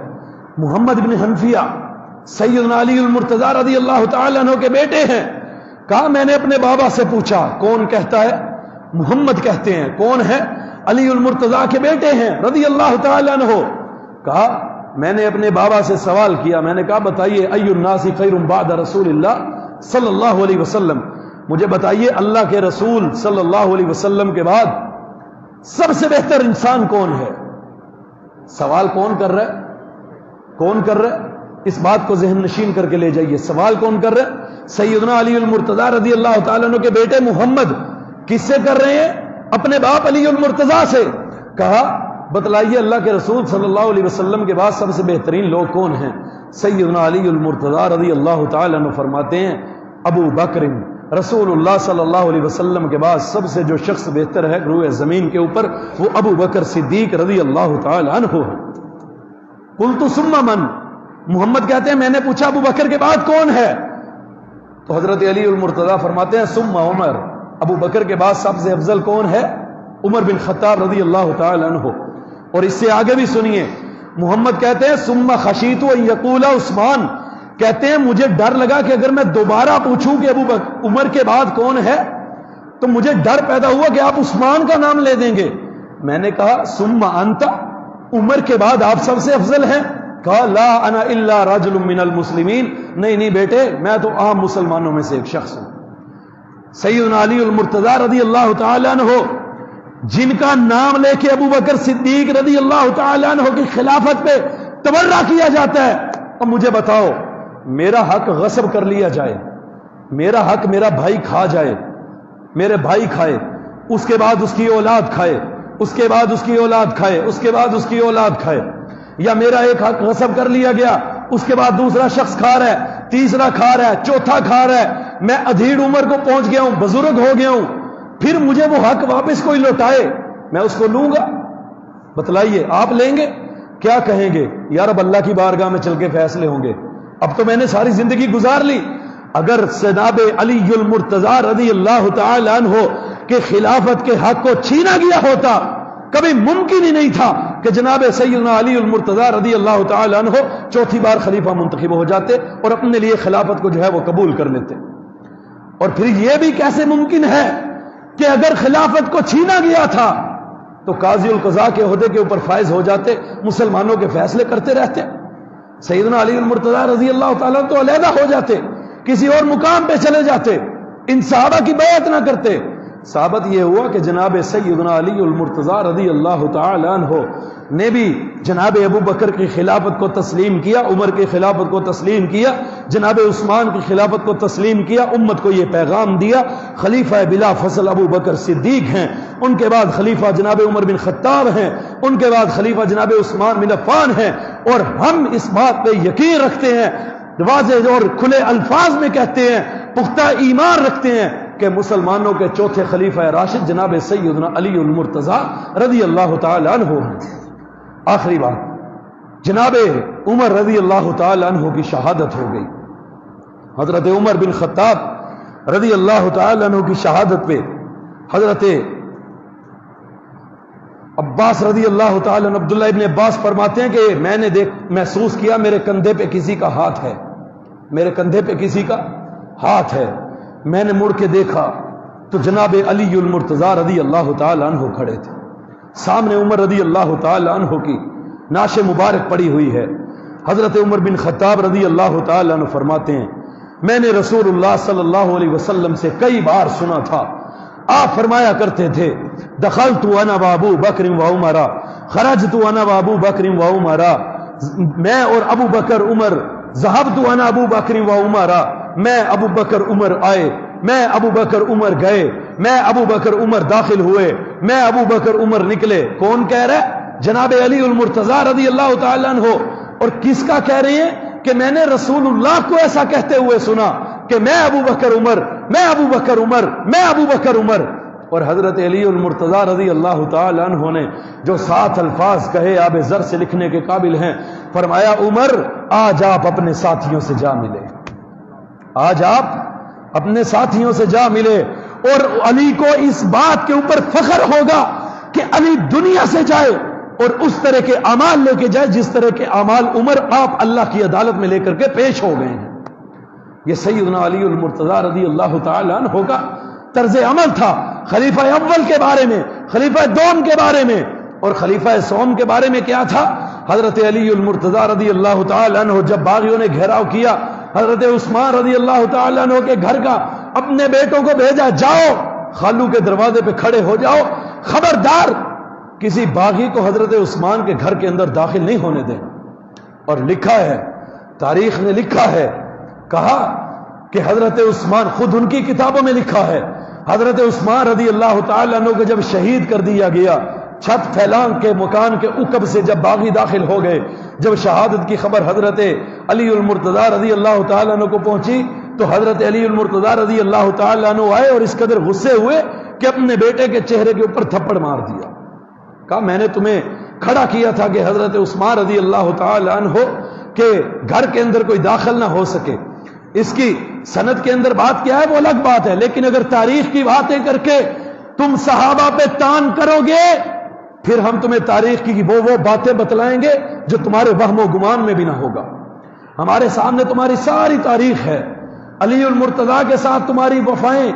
محمد بن حنفیہ سیدنا علی المرتضیٰ رضی اللہ تعالیٰ عنہ کے بیٹے ہیں. کہا میں نے اپنے بابا سے پوچھا کون کہتا ہے, محمد کہتے ہیں, کون ہے, علی المرتضیٰ کے بیٹے ہیں رضی اللہ تعالیٰ عنہ. کہا میں نے اپنے بابا سے سوال کیا, میں نے کہا بتائیے ای الناس خیر بعد رسول اللہ صلی اللہ علیہ وسلم, مجھے بتائیے اللہ کے رسول صلی اللہ علیہ وسلم کے بعد سب سے بہتر انسان کون ہے. سوال کون کر رہا ہے, کون کر رہا ہے, اس بات کو ذہن نشین کر کے لے جائیے. سوال کون کر رہا ہے, سیدنا علی المرتضیٰ رضی اللہ تعالیٰ عنہ کے بیٹے محمد. کس سے کر رہے ہیں, اپنے باپ علی المرتضیٰ سے. کہا بتلائیے اللہ کے رسول صلی اللہ علیہ وسلم کے بعد سب سے بہترین لوگ کون ہیں. سیدنا علی المرتضیٰ رضی اللہ تعالیٰ عنہ فرماتے ہیں ابو بکر, رسول اللہ صلی اللہ علیہ وسلم کے بعد سب سے جو شخص بہتر ہے روئے زمین کے اوپر وہ ابو بکر صدیق رضی اللہ تعالیٰ عنہ ہے. قلت ثم من, محمد کہتے ہیں میں نے پوچھا ابو بکر کے بعد کون ہے. تو حضرت علی المرتضیٰ فرماتے ہیں ثم عمر، ابو بکر کے بعد سب سے افضل کون ہے؟ عمر بن خطاب رضی اللہ تعالی عنہ۔ اور اس سے آگے بھی سنیے، محمد کہتے ہیں ثم خشیت ان یقول عثمان، کہتے ہیں مجھے ڈر لگا کہ اگر میں دوبارہ پوچھوں کہ عمر کے بعد کون ہے تو مجھے ڈر پیدا ہوا کہ آپ عثمان کا نام لے دیں گے۔ میں نے کہا ثم انت، عمر کے بعد آپ سب سے افضل ہیں؟ کہا لا انا الا رجل من المسلمین، نہیں بیٹے، میں تو عام مسلمانوں میں سے ایک شخص ہوں۔ سیدنا علی المرتضیٰ رضی اللہ تعالی عنہ، جن کا نام لے کے ابو بکر صدیق رضی اللہ تعالی عنہ کی خلافت پہ تبرہ کیا جاتا ہے، اب مجھے بتاؤ، میرا حق غصب کر لیا جائے، میرا حق میرا بھائی کھا جائے، میرے بھائی کھائے، اس کے بعد اس کی اولاد کھائے، اس کے بعد اس کی اولاد کھائے، اس کے بعد اس کی اولاد کھائے، یا میرا ایک حق غصب کر لیا گیا، اس کے بعد دوسرا شخص کھا رہا ہے، تیسرا کھا رہا ہے، چوتھا کھا رہا ہے، میں ادھیڑ عمر کو پہنچ گیا ہوں، بزرگ ہو گیا ہوں، پھر مجھے وہ حق واپس کوئی لوٹائے، میں اس کو لوں گا؟ بتلائیے، آپ لیں گے؟ کیا کہیں گے؟ یا رب اللہ کی بارگاہ میں چل کے فیصلے ہوں گے، اب تو میں نے ساری زندگی گزار لی۔ اگر جناب علی المرتضیٰ رضی اللہ تعالی عنہ کے خلافت کے حق کو چھینا گیا ہوتا، کبھی ممکن ہی نہیں تھا کہ جناب سیدنا علی المرتضیٰ رضی اللہ تعالی عنہ چوتھی بار خلیفہ منتخب ہو جاتے اور اپنے لیے خلافت کو جو ہے وہ قبول کر لیتے۔ اور پھر یہ بھی کیسے ممکن ہے کہ اگر خلافت کو چھینا گیا تھا تو قاضی القضاء کے عہدے کے اوپر فائز ہو جاتے، مسلمانوں کے فیصلے کرتے رہتے، سیدنا علی المرتضیٰ رضی اللہ تعالیٰ تو علیحدہ ہو جاتے، کسی اور مقام پہ چلے جاتے، ان صحابہ کی بیعت نہ کرتے۔ ثابت یہ ہوا کہ جناب سیدنا علی المرتضیٰ رضی اللہ تعالی عنہ نے بھی جناب ابو بکر کی خلافت کو تسلیم کیا، عمر کی خلافت کو تسلیم کیا، جناب عثمان کی خلافت کو تسلیم کیا، امت کو یہ پیغام دیا خلیفہ بلا فصل ابو بکر صدیق ہیں، ان کے بعد خلیفہ جناب عمر بن خطاب ہیں، ان کے بعد خلیفہ جناب عثمان بن عفان ہیں، اور ہم اس بات پہ یقین رکھتے ہیں، واضح اور کھلے الفاظ میں کہتے ہیں، پختہ ایمان رکھتے ہیں کہ مسلمانوں کے چوتھے خلیفہ راشد جناب سیدنا علی المرتضیٰ رضی اللہ تعالی عنہ ہیں۔ آخری بات، جناب عمر رضی اللہ تعالی عنہ کی شہادت ہو گئی۔ حضرت عمر بن خطاب رضی اللہ تعالی عنہ کی شہادت پہ حضرت عباس رضی اللہ تعالی عنہ، عبداللہ ابن عباس فرماتے ہیں کہ میں نے محسوس کیا میرے کندھے پہ کسی کا ہاتھ ہے، میرے کندھے پہ کسی کا ہاتھ ہے، میں نے مڑ کے دیکھا تو جناب علی المرتضیٰ رضی اللہ تعالی عنہ کھڑے تھے، سامنے عمر رضی اللہ تعالی عنہ کی نعش مبارک پڑی ہوئی ہے۔ حضرت عمر بن خطاب رضی اللہ تعالی عنہ فرماتے ہیں میں نے رسول اللہ صلی اللہ علیہ وسلم سے کئی بار سنا تھا، آپ فرمایا کرتے تھے دخلت انا وابو بکر و عمر خرجت انا وابو بکر و عمر، میں اور ابو بکر عمر، ذهبت انا ابو بکر و عمر، میں ابو بکر عمر آئے، میں ابو بکر عمر گئے، میں ابو بکر عمر داخل ہوئے، میں ابو بکر عمر نکلے۔ کون کہہ رہا ہے؟ جناب علی المرتضیٰ رضی اللہ تعالیٰ عنہ۔ اور کس کا کہہ رہے ہیں؟ کہ میں نے رسول اللہ کو ایسا کہتے ہوئے سنا کہ میں ابو بکر عمر، میں ابو بکر عمر، میں ابو بکر عمر۔ اور حضرت علی المرتضیٰ رضی اللہ تعالی عنہ نے جو 7 الفاظ کہے آب زر سے لکھنے کے قابل ہیں، فرمایا عمر آج آپ اپنے ساتھیوں سے جا ملے، آج آپ اپنے ساتھیوں سے جا ملے، اور علی کو اس بات کے اوپر فخر ہوگا کہ علی دنیا سے جائے اور اس طرح کے اعمال لے کے جائے جس طرح کے اعمال عمر آپ اللہ کی عدالت میں لے کر کے پیش ہو گئے ہیں۔ یہ سیدنا علی المرتضیٰ رضی اللہ تعالی عنہ کا طرز عمل تھا، خلیفہ اول کے بارے میں، خلیفہ دوم کے بارے میں، اور خلیفہ سوم کے بارے میں کیا تھا؟ حضرت علی المرتضیٰ رضی اللہ تعالی عنہ جب باغیوں نے گھیراؤ کیا حضرت عثمان رضی اللہ تعالی عنہ کے گھر کا، اپنے بیٹوں کو بھیجا جاؤ خالو کے دروازے پہ کھڑے ہو جاؤ، خبردار کسی باغی کو حضرت عثمان کے گھر کے اندر داخل نہیں ہونے دینا۔ اور لکھا ہے، تاریخ نے لکھا ہے، کہا کہ حضرت عثمان، خود ان کی کتابوں میں لکھا ہے، حضرت عثمان رضی اللہ تعالی عنہ کو جب شہید کر دیا گیا، چھت پھیلان کے مکان کے عقب سے جب باغی داخل ہو گئے، جب شہادت کی خبر حضرت علی المرتضیٰ رضی اللہ تعالی عنہ کو پہنچی تو حضرت علی المرتضیٰ رضی اللہ تعالی عنہ آئے اور اس قدر غصے ہوئے کہ اپنے بیٹے کے چہرے کے اوپر تھپڑ مار دیا۔ کہا میں نے تمہیں کھڑا کیا تھا کہ حضرت عثمان رضی اللہ تعالی عنہ کے گھر کے اندر کوئی داخل نہ ہو سکے، اس کی سند کے اندر بات کیا ہے وہ الگ بات ہے، لیکن اگر تاریخ کی باتیں کر کے تم صحابہ پہ تان کرو گے پھر ہم تمہیں تاریخ کی وہ باتیں بتلائیں گے جو تمہارے وہم و گمان میں بھی نہ ہوگا۔ ہمارے سامنے تمہاری ساری تاریخ ہے، علی المرتضیٰ کے ساتھ تمہاری وفائیں،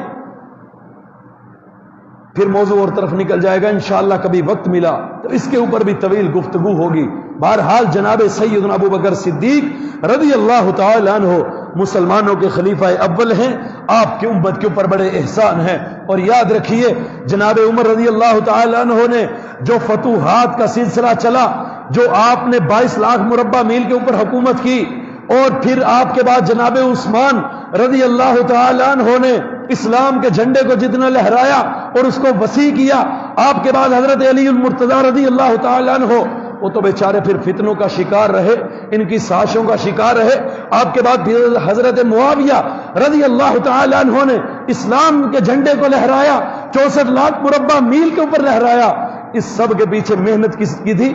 پھر موضوع اور طرف نکل جائے گا انشاءاللہ، کبھی وقت ملا تو اس کے اوپر بھی طویل گفتگو ہوگی۔ بہرحال جناب سیدنا ابو بکر صدیق رضی اللہ تعالی عنہ مسلمانوں کے خلیفہ اول ہیں، آپ کی امت کے اوپر بڑے احسان ہیں۔ اور یاد رکھیے جناب عمر رضی اللہ تعالی عنہ نے جو فتوحات کا سلسلہ چلا، جو آپ نے 22 لاکھ مربع میل کے اوپر حکومت کی، اور پھر آپ کے بعد جناب عثمان رضی اللہ تعالی عنہ نے اسلام کے جھنڈے کو جتنا لہرایا اور اس کو وسیع کیا، آپ کے بعد حضرت علی المرتضیٰ رضی اللہ تعالی عنہ وہ تو بیچارے پھر فتنوں کا شکار رہے، ان کی سازشوں کا شکار رہے۔ آپ کے بعد حضرت معاویہ رضی اللہ تعالی عنہ نے اسلام کے جھنڈے کو لہرایا، 64 لاکھ مربع میل کے اوپر لہرایا۔ اس سب کے پیچھے محنت کس کی تھی؟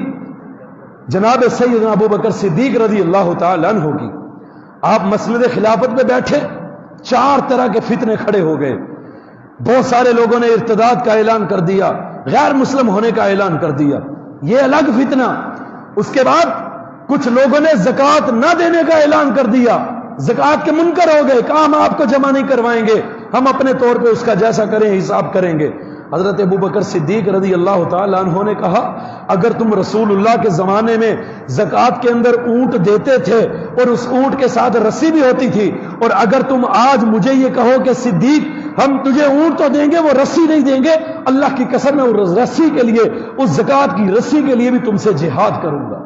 جناب سیدنا ابو بکر صدیق رضی اللہ تعالی عنہ کی۔ آپ مسند خلافت میں بیٹھے، 4 طرح کے فتنے کھڑے ہو گئے۔ بہت سارے لوگوں نے ارتداد کا اعلان کر دیا، غیر مسلم ہونے کا اعلان کر دیا، یہ الگ فتنہ۔ اس کے بعد کچھ لوگوں نے زکوٰۃ نہ دینے کا اعلان کر دیا، زکوٰۃ کے منکر ہو گئے، کہا ہم آپ کو جمع نہیں کروائیں گے، ہم اپنے طور پہ اس کا جیسا کریں حساب کریں گے۔ حضرت ابو بکر صدیق رضی اللہ تعالی عنہ نے کہا اگر تم رسول اللہ کے زمانے میں زکوٰۃ کے اندر اونٹ دیتے تھے اور اس اونٹ کے ساتھ رسی بھی ہوتی تھی، اور اگر تم آج مجھے یہ کہو کہ صدیق ہم تجھے اونٹ تو دیں گے وہ رسی نہیں دیں گے، اللہ کی قسم میں اس رسی کے لیے، اس زکوٰۃ کی رسی کے لیے بھی تم سے جہاد کروں گا۔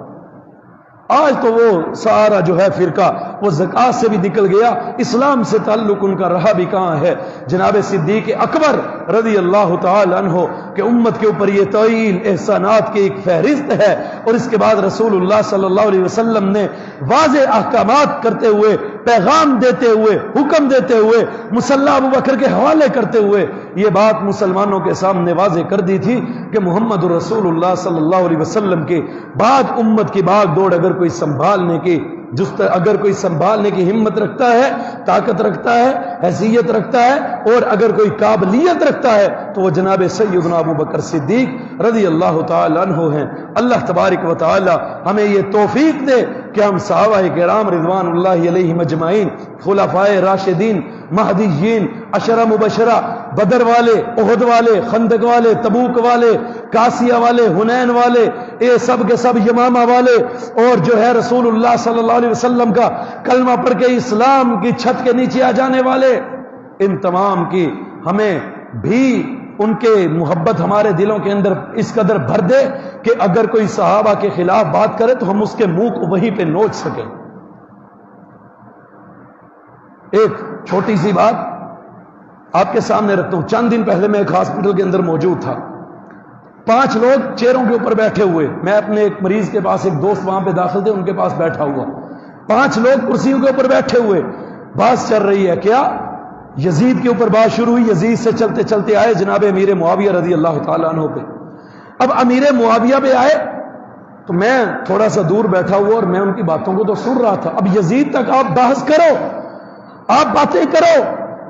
آج تو وہ سارا جو ہے فرقہ وہ زکوٰۃ سے بھی نکل گیا، اسلام سے تعلق ان کا رہا بھی کہاں ہے۔ جناب صدیق اکبر رضی اللہ تعالی عنہ کہ امت کے اوپر یہ طویل احسانات کی ایک فہرست ہے، اور اس کے بعد رسول اللہ صلی اللہ علیہ وسلم نے واضح احکامات کرتے ہوئے، پیغام دیتے ہوئے، حکم دیتے ہوئے، مصلی ابو بکر کے حوالے کرتے ہوئے یہ بات مسلمانوں کے سامنے واضح کر دی تھی کہ محمد رسول اللہ صلی اللہ علیہ وسلم کے بعد امت کی بھاگ دوڑ اگر کوئی سنبھالنے کی اگر کوئی سنبھالنے کی ہمت رکھتا ہے، طاقت رکھتا ہے، حیثیت رکھتا ہے، اور اگر کوئی قابلیت رکھتا ہے تو وہ جناب سیدنا ابو بکر صدیق رضی اللہ تعالی عنہ ہیں۔ اللہ تبارک و تعالی ہمیں یہ توفیق دے کہ ہم صحابہ کرام رضوان اللہ علیہم اجمعین، خلفائے راشدین، مہدیین، عشرہ مبشرہ، بدر والے، احد والے، خندق والے، تبوک والے، کاسیہ والے، حنین والے، یہ سب کے سب یمامہ والے، اور جو ہے رسول اللہ صلی اللہ علیہ وسلم کا کلمہ پڑھ کے اسلام کی چھت کے نیچے آ جانے والے، ان تمام کی ہمیں بھی ان کے محبت ہمارے دلوں کے اندر اس قدر بھر دے کہ اگر کوئی صحابہ کے خلاف بات کرے تو ہم اس کے منہ کو وہیں پہ نوچ سکیں۔ ایک چھوٹی سی بات آپ کے سامنے رکھتا ہوں۔ چند دن پہلے میں ایک ہاسپٹل کے اندر موجود تھا، 5 لوگ چیئروں کے اوپر بیٹھے ہوئے، میں اپنے ایک مریض کے پاس، ایک دوست وہاں پہ داخل تھے، ان کے پاس بیٹھا ہوا، 5 لوگ کرسیوں کے اوپر بیٹھے ہوئے، بات چل رہی ہے کیا؟ یزید کے اوپر بات شروع ہوئی، یزید سے چلتے چلتے آئے جناب امیر معاویہ رضی اللہ تعالیٰ عنہ پہ۔ اب امیر معاویہ پہ آئے تو میں تھوڑا سا دور بیٹھا ہوا اور میں ان کی باتوں کو تو سن رہا تھا۔ اب یزید تک آپ بحث کرو، آپ باتیں کرو،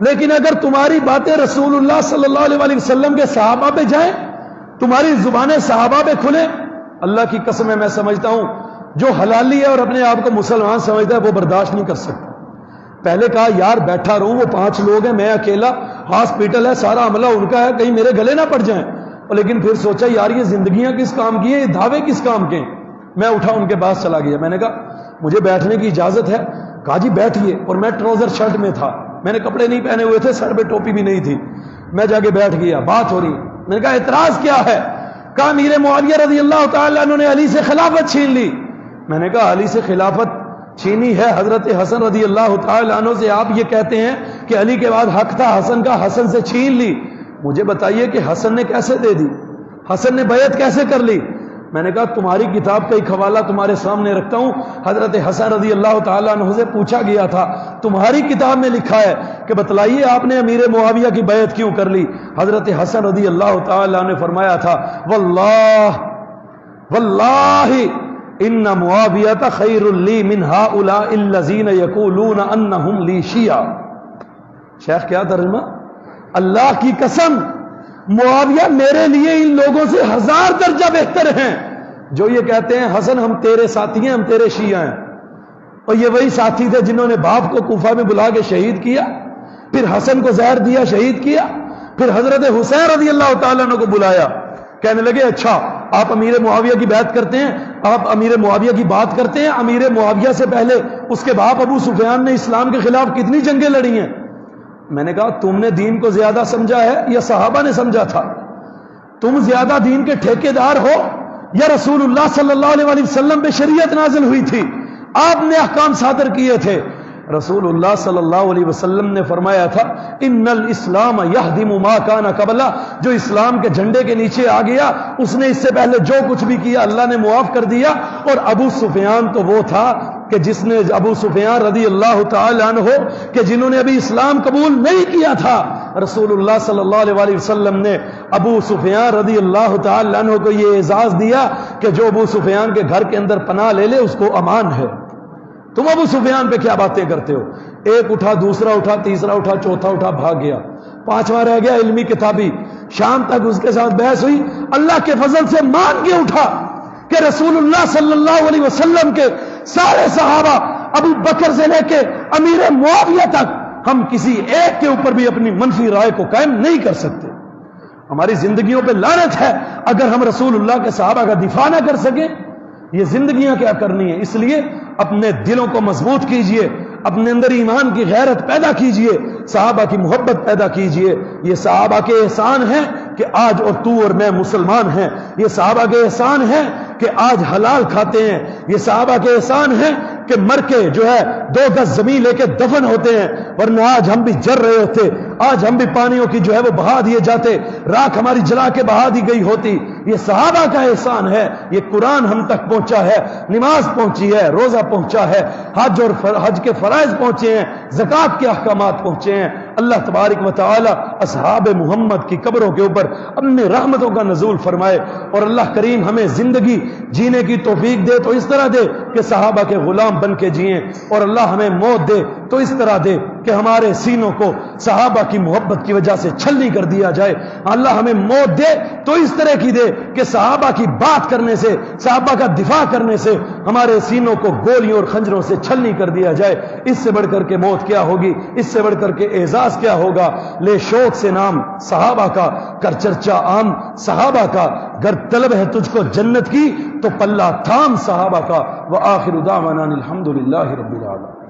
لیکن اگر تمہاری باتیں رسول اللہ صلی اللہ علیہ وسلم کے صحابہ پہ جائیں، تمہاری زبانیں صحابہ پہ کھلیں، اللہ کی قسم ہے میں سمجھتا ہوں جو حلالی ہے اور اپنے آپ کو مسلمان سمجھتا ہے وہ برداشت نہیں کر سکتا۔ پہلے کہا یار بیٹھا رہوں، وہ 5 لوگ ہیں، میں اکیلا، ہاسپٹل ہے، سارا عملہ ان کا ہے، کہیں میرے گلے نہ پڑ جائیں، اور لیکن پھر سوچا یار یہ زندگیاں کس کام کی ہیں، یہ دعوے کس کام کے ہیں۔ میں اٹھا ان کے پاس چلا گیا، میں نے کہا مجھے بیٹھنے کی اجازت ہے؟ کہا جی بیٹھیے، اور میں ٹراؤزر شرٹ میں تھا، میں نے کپڑے نہیں پہنے ہوئے تھے، سر پہ ٹوپی بھی نہیں تھی، میں جا کے بیٹھ گیا، بات ہو رہی ہے۔ میں نے کہا اعتراض کیا ہے؟ کہا امیر معاویہ رضی اللہ تعالی عنہ نے علی سے خلافت چھین لی۔ میں نے کہا علی سے خلافت چھینی ہے حضرت حسن رضی اللہ تعالی عنہ سے، آپ یہ کہتے ہیں کہ علی کے بعد حق تھا حسن کا، حسن سے چھین لی۔ مجھے بتائیے کہ حسن نے کیسے دے دی، حسن نے بیعت کیسے کر لی؟ میں نے کہا تمہاری کتاب کا ایک حوالہ تمہارے سامنے رکھتا ہوں، حضرت حسن رضی اللہ تعالی عنہ سے پوچھا گیا تھا تمہاری کتاب میں لکھا ہے کہ بتلائیے آپ نے امیر معاویہ کی بیعت کیوں کر لی؟ حضرت حسن رضی اللہ تعالی عنہ نے فرمایا تھا واللہ ان معاویہ خیر لی من ہؤلاء الذین یقولون انہم لی شیعہ. شیخ کیا ترجمہ؟ اللہ کی قسم معاویہ میرے لیے ان لوگوں سے 1000 درجہ بہتر ہیں جو یہ کہتے ہیں حسن ہم تیرے ساتھی ہیں، ہم تیرے شیعہ ہیں. اور یہ وہی ساتھی تھے جنہوں نے باپ کو کوفہ میں بلا کے شہید کیا، پھر حسن کو زہر دیا شہید کیا، پھر حضرت حسین رضی اللہ تعالیٰ عنہ کو بلایا، کہنے لگے اچھا آپ امیر معاویہ کی بیعت کرتے ہیں، آپ امیر معاویہ کی بات کرتے ہیں. امیر معاویہ سے پہلے اس کے باپ ابو سفیان نے اسلام کے خلاف کتنی جنگیں لڑی ہیں. میں نے کہا تم نے دین کو زیادہ سمجھا ہے یا صحابہ نے سمجھا تھا؟ تم زیادہ دین کے ٹھیکیدار ہو یا رسول اللہ صلی اللہ علیہ وسلم پہ شریعت نازل ہوئی تھی، آپ نے احکام صادر کیے تھے. رسول اللہ صلی اللہ علیہ وسلم نے فرمایا تھا ان الاسلام یہدم ما کان قبلہ، جو اسلام کے جھنڈے کے نیچے آ گیا اس نے اس سے پہلے جو کچھ بھی کیا اللہ نے معاف کر دیا. اور ابو سفیان تو وہ تھا کہ جس نے ابو سفیان رضی اللہ تعالی عنہ کہ جنہوں نے ابھی اسلام قبول نہیں کیا تھا، رسول اللہ صلی اللہ علیہ وسلم نے ابو سفیان رضی اللہ تعالی عنہ کو یہ اعزاز دیا کہ جو ابو سفیان کے گھر کے اندر پناہ لے لے اس کو امان ہے. تم ابو سفیان پہ کیا باتیں کرتے ہو؟ ایک اٹھا، دوسرا اٹھا، تیسرا اٹھا، چوتھا اٹھا، بھاگ گیا. 5واں رہ گیا علمی کتابی. شام تک اس کے ساتھ بحث ہوئی، اللہ کے فضل سے مان کے اٹھا کہ رسول اللہ صلی اللہ علیہ وسلم کے سارے صحابہ ابو بکر سے لے کے امیر معاویہ تک ہم کسی ایک کے اوپر بھی اپنی منفی رائے کو قائم نہیں کر سکتے. ہماری زندگیوں پہ لعنت ہے اگر ہم رسول اللہ کے صحابہ کا دفاع نہ کر سکیں. یہ زندگیاں کیا کرنی ہیں؟ اس لیے اپنے دلوں کو مضبوط کیجئے، اپنے اندر ایمان کی غیرت پیدا کیجئے، صحابہ کی محبت پیدا کیجئے. یہ صحابہ کے احسان ہے کہ آج اور تو اور میں مسلمان ہیں. یہ صحابہ کے احسان ہے کہ آج حلال کھاتے ہیں. یہ صحابہ کے احسان ہے کہ مر کے جو ہے 2 گز زمین لے کے دفن ہوتے ہیں، ورنہ آج ہم بھی جر رہے ہوتے، آج ہم بھی پانیوں کی جو ہے وہ بہا دیے جاتے، راکھ ہماری جلا کے بہا دی گئی ہوتی. یہ صحابہ کا احسان ہے. یہ قرآن ہم تک پہنچا ہے، نماز پہنچی ہے، روزہ پہنچا ہے، حج اور حج کے فرائض پہنچے ہیں، زکوٰۃ کے احکامات پہنچے ہیں. اللہ تبارک و تعالی اصحاب محمد کی قبروں کے اوپر اپنے رحمتوں کا نزول فرمائے، اور اللہ کریم ہمیں زندگی جینے کی توفیق دے تو اس طرح دے کہ صحابہ کے غلام بن کے جئیں، اور اللہ ہمیں موت دے تو اس طرح دے کہ ہمارے سینوں کو صحابہ کی محبت کی وجہ سے چھلنی کر دیا جائے. اللہ ہمیں موت دے تو اس طرح کی دے کہ صحابہ کی بات کرنے سے، صحابہ کا دفاع کرنے سے ہمارے سینوں کو گولیوں اور خنجروں سے چھلنی کر دیا جائے. اس سے بڑھ کر کے موت کیا ہوگی؟ اس سے بڑھ کر کے اعزاز کیا ہوگا؟ لے شوق سے نام صحابہ کا، کر چرچا عام صحابہ کا. گر طلب ہے تجھ کو جنت کی تو پلہ تھام صحابہ کا. وآخر دعوانا الحمدللہ رب العالمین.